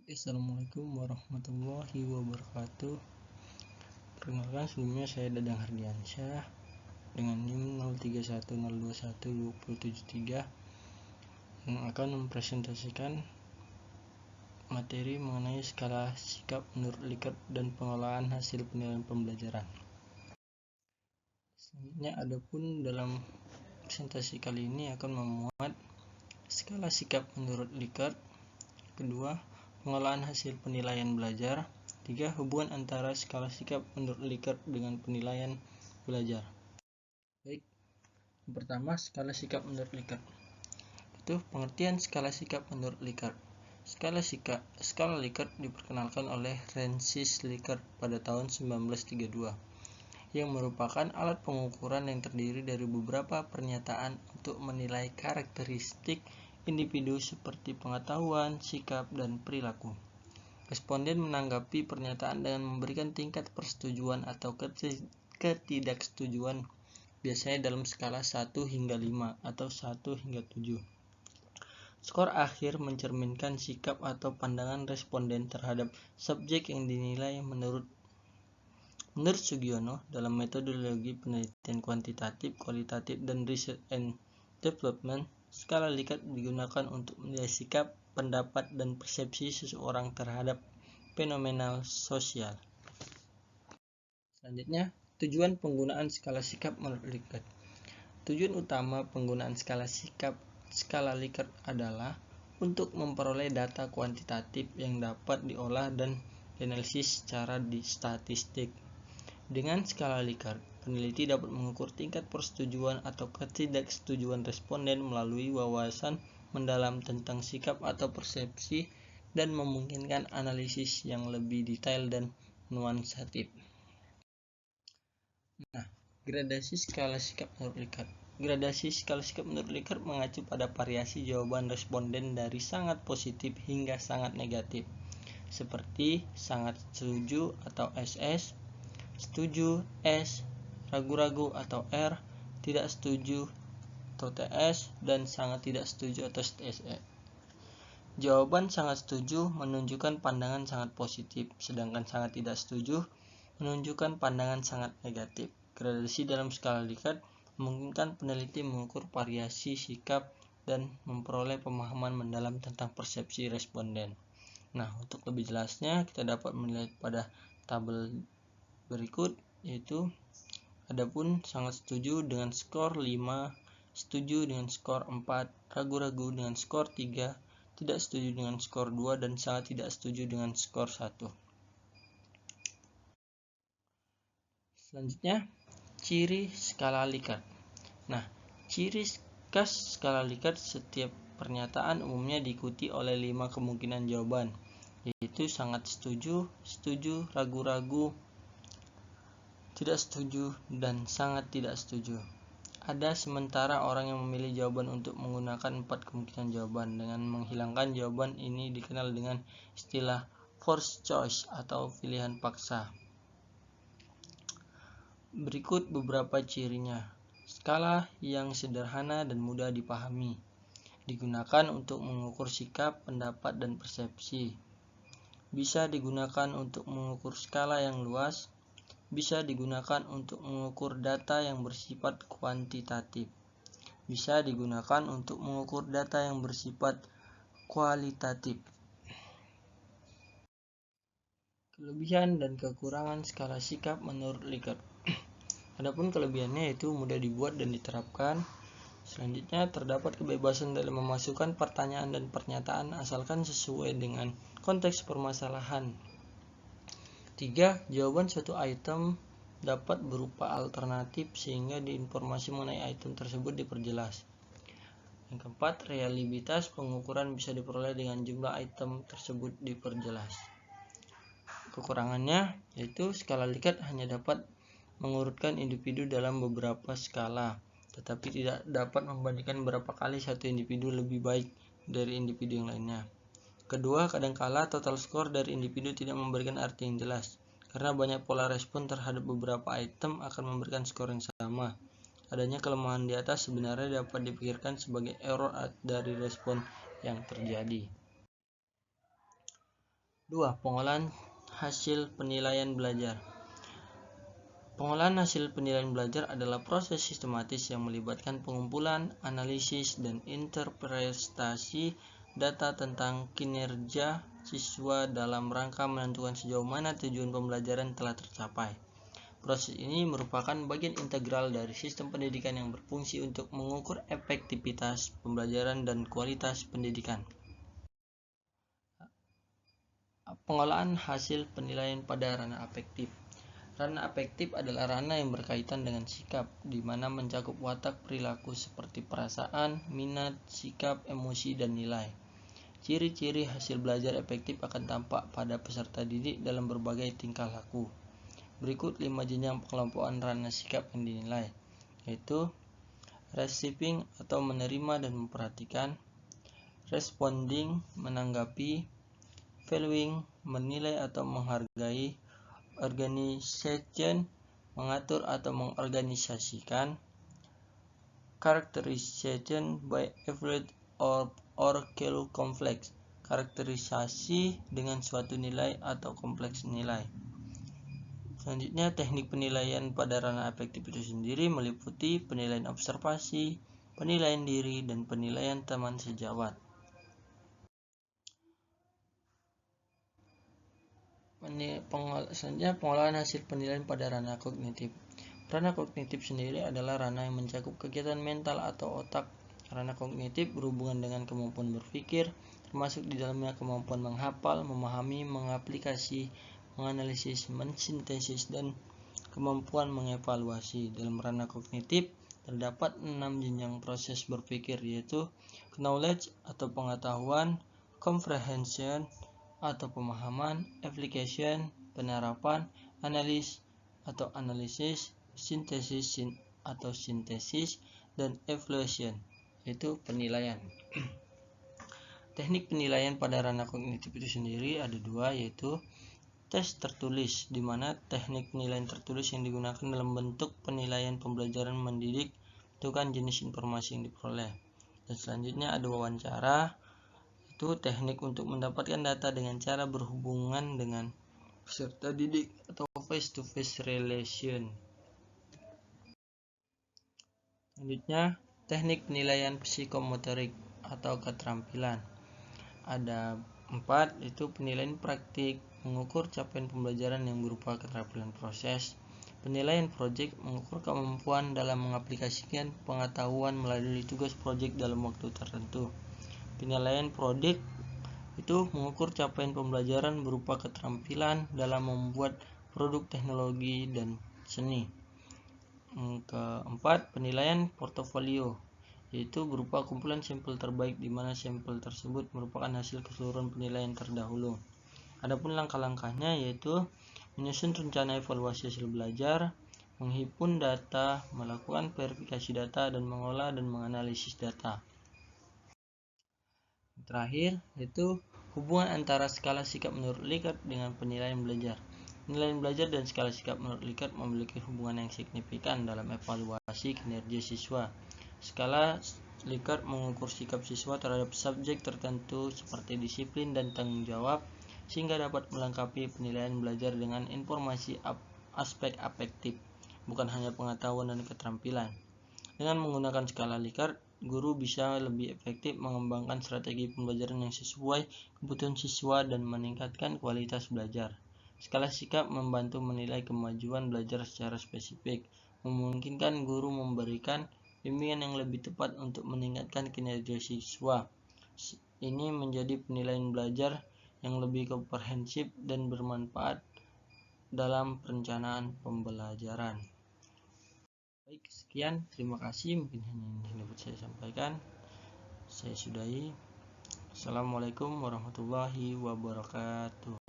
Assalamualaikum warahmatullahi wabarakatuh. Perkenalkan, sebelumnya saya Dadang Hardiansyah dengan NIM 0310212073 yang akan mempresentasikan materi mengenai skala sikap menurut Likert dan pengolahan hasil penilaian pembelajaran. Selanjutnya, adapun dalam presentasi kali ini akan memuat skala sikap menurut Likert, kedua, pengolahan hasil penilaian belajar, 3. Hubungan antara skala sikap menurut Likert dengan penilaian belajar. Baik, yang pertama, skala sikap menurut Likert. Itu pengertian skala sikap menurut Likert. Skala Likert diperkenalkan oleh Francis Likert pada tahun 1932, yang merupakan alat pengukuran yang terdiri dari beberapa pernyataan untuk menilai karakteristik individu seperti pengetahuan, sikap, dan perilaku. Responden menanggapi pernyataan dengan memberikan tingkat persetujuan atau ketidaksetujuan, biasanya dalam skala 1 hingga 5 atau 1 hingga 7. Skor akhir mencerminkan sikap atau pandangan responden terhadap subjek yang dinilai. Menurut Sugiono, dalam metodologi penelitian kuantitatif, kualitatif, dan research and development, skala Likert digunakan untuk menilai sikap, pendapat, dan persepsi seseorang terhadap fenomena sosial. Selanjutnya, tujuan penggunaan skala sikap menurut Likert. Tujuan utama penggunaan skala Likert adalah untuk memperoleh data kuantitatif yang dapat diolah dan dianalisis secara statistik. Dengan skala Likert, peneliti dapat mengukur tingkat persetujuan atau ketidaksetujuan responden melalui wawasan mendalam tentang sikap atau persepsi dan memungkinkan analisis yang lebih detail dan nuansatif. Nah, gradasi skala sikap menurut Likert. Gradasi skala sikap menurut Likert mengacu pada variasi jawaban responden dari sangat positif hingga sangat negatif, seperti sangat setuju atau SS, setuju S, ragu-ragu atau R, tidak setuju atau TS, dan sangat tidak setuju atau SE. Jawaban sangat setuju menunjukkan pandangan sangat positif, sedangkan sangat tidak setuju menunjukkan pandangan sangat negatif. Gradasi dalam skala Likert memungkinkan peneliti mengukur variasi sikap dan memperoleh pemahaman mendalam tentang persepsi responden. Nah, untuk lebih jelasnya kita dapat melihat pada tabel berikut, yaitu adapun sangat setuju dengan skor 5, setuju dengan skor 4, ragu-ragu dengan skor 3, tidak setuju dengan skor 2, dan sangat tidak setuju dengan skor 1. Selanjutnya, ciri skala Likert. Nah, ciri khas skala Likert, setiap pernyataan umumnya diikuti oleh 5 kemungkinan jawaban, yaitu sangat setuju, setuju, ragu-ragu, tidak setuju, dan sangat tidak setuju. Ada sementara orang yang memilih jawaban untuk menggunakan 4 kemungkinan jawaban. Dengan menghilangkan jawaban ini dikenal dengan istilah forced choice atau pilihan paksa. Berikut beberapa cirinya. Skala yang sederhana dan mudah dipahami. Digunakan untuk mengukur sikap, pendapat, dan persepsi. Bisa digunakan untuk mengukur skala yang luas. Bisa digunakan untuk mengukur data yang bersifat kuantitatif. Bisa digunakan untuk mengukur data yang bersifat kualitatif. Kelebihan dan kekurangan skala sikap menurut Likert. Adapun kelebihannya yaitu mudah dibuat dan diterapkan. Selanjutnya, terdapat kebebasan dalam memasukkan pertanyaan dan pernyataan asalkan sesuai dengan konteks permasalahan. 3. Jawaban suatu item dapat berupa alternatif sehingga informasi mengenai item tersebut diperjelas. Yang keempat, reliabilitas pengukuran bisa diperoleh dengan jumlah item tersebut diperjelas. Kekurangannya yaitu skala Likert hanya dapat mengurutkan individu dalam beberapa skala, tetapi tidak dapat membandingkan berapa kali satu individu lebih baik dari individu yang lainnya. Kedua, kadangkala total skor dari individu tidak memberikan arti yang jelas, karena banyak pola respon terhadap beberapa item akan memberikan skor yang sama. Adanya kelemahan di atas sebenarnya dapat dipikirkan sebagai error dari respon yang terjadi. 2. Pengolahan hasil penilaian belajar. Pengolahan hasil penilaian belajar adalah proses sistematis yang melibatkan pengumpulan, analisis, dan interpretasi data tentang kinerja siswa dalam rangka menentukan sejauh mana tujuan pembelajaran telah tercapai. Proses ini merupakan bagian integral dari sistem pendidikan yang berfungsi untuk mengukur efektivitas pembelajaran dan kualitas pendidikan. Pengolahan hasil penilaian pada ranah afektif. Ranah afektif adalah ranah yang berkaitan dengan sikap, di mana mencakup watak perilaku seperti perasaan, minat, sikap, emosi, dan nilai. Ciri-ciri hasil belajar efektif akan tampak pada peserta didik dalam berbagai tingkah laku. Berikut 5 jenjang pengelompokan ranah sikap yang dinilai, yaitu receiving atau menerima dan memperhatikan, responding menanggapi, valuing menilai atau menghargai, organization mengatur atau mengorganisasikan, characterization by evaluate or complex karakterisasi dengan suatu nilai atau kompleks nilai. Selanjutnya, teknik penilaian pada ranah afektif itu sendiri meliputi penilaian observasi, penilaian diri, dan penilaian teman sejawat. Selanjutnya, pengolahan hasil penilaian pada ranah kognitif. Ranah kognitif sendiri adalah ranah yang mencakup kegiatan mental atau otak. Ranah kognitif berhubungan dengan kemampuan berpikir, termasuk di dalamnya kemampuan menghafal, memahami, mengaplikasi, menganalisis, mensintesis, dan kemampuan mengevaluasi. Dalam ranah kognitif terdapat 6 jenjang proses berpikir, yaitu knowledge atau pengetahuan, comprehension atau pemahaman, application penerapan, analis atau analisis, sintesis atau sintesis, dan evaluation yaitu penilaian. Teknik penilaian pada ranah kognitif itu sendiri ada 2, yaitu tes tertulis, di mana teknik penilaian tertulis yang digunakan dalam bentuk penilaian pembelajaran mendidik tentukan jenis informasi yang diperoleh. Dan selanjutnya ada wawancara, itu teknik untuk mendapatkan data dengan cara berhubungan dengan peserta didik atau face-to-face relation. Selanjutnya, teknik penilaian psikomotorik atau keterampilan. Ada 4, itu penilaian praktik, mengukur capaian pembelajaran yang berupa keterampilan proses. Penilaian proyek, mengukur kemampuan dalam mengaplikasikan pengetahuan melalui tugas proyek dalam waktu tertentu. Penilaian proyek itu mengukur capaian pembelajaran berupa keterampilan dalam membuat produk teknologi dan seni. Keempat, penilaian portofolio, yaitu berupa kumpulan sampel terbaik di mana sampel tersebut merupakan hasil keseluruhan penilaian terdahulu. Adapun langkah-langkahnya yaitu menyusun rencana evaluasi hasil belajar, menghimpun data, melakukan verifikasi data, dan mengolah dan menganalisis data. Terakhir, yaitu hubungan antara skala sikap menurut Likert dengan penilaian belajar. Penilaian belajar dan skala sikap menurut Likert memiliki hubungan yang signifikan dalam evaluasi kinerja siswa. Skala Likert mengukur sikap siswa terhadap subjek tertentu seperti disiplin dan tanggung jawab, sehingga dapat melengkapi penilaian belajar dengan informasi aspek afektif, bukan hanya pengetahuan dan keterampilan. Dengan menggunakan skala Likert, guru bisa lebih efektif mengembangkan strategi pembelajaran yang sesuai kebutuhan siswa dan meningkatkan kualitas belajar. Skala sikap membantu menilai kemajuan belajar secara spesifik, memungkinkan guru memberikan bimbingan yang lebih tepat untuk meningkatkan kinerja siswa. Ini menjadi penilaian belajar yang lebih komprehensif dan bermanfaat dalam perencanaan pembelajaran. Baik, sekian, terima kasih. Mungkin hanya ini yang dapat saya sampaikan. Saya sudahi. Assalamualaikum warahmatullahi wabarakatuh.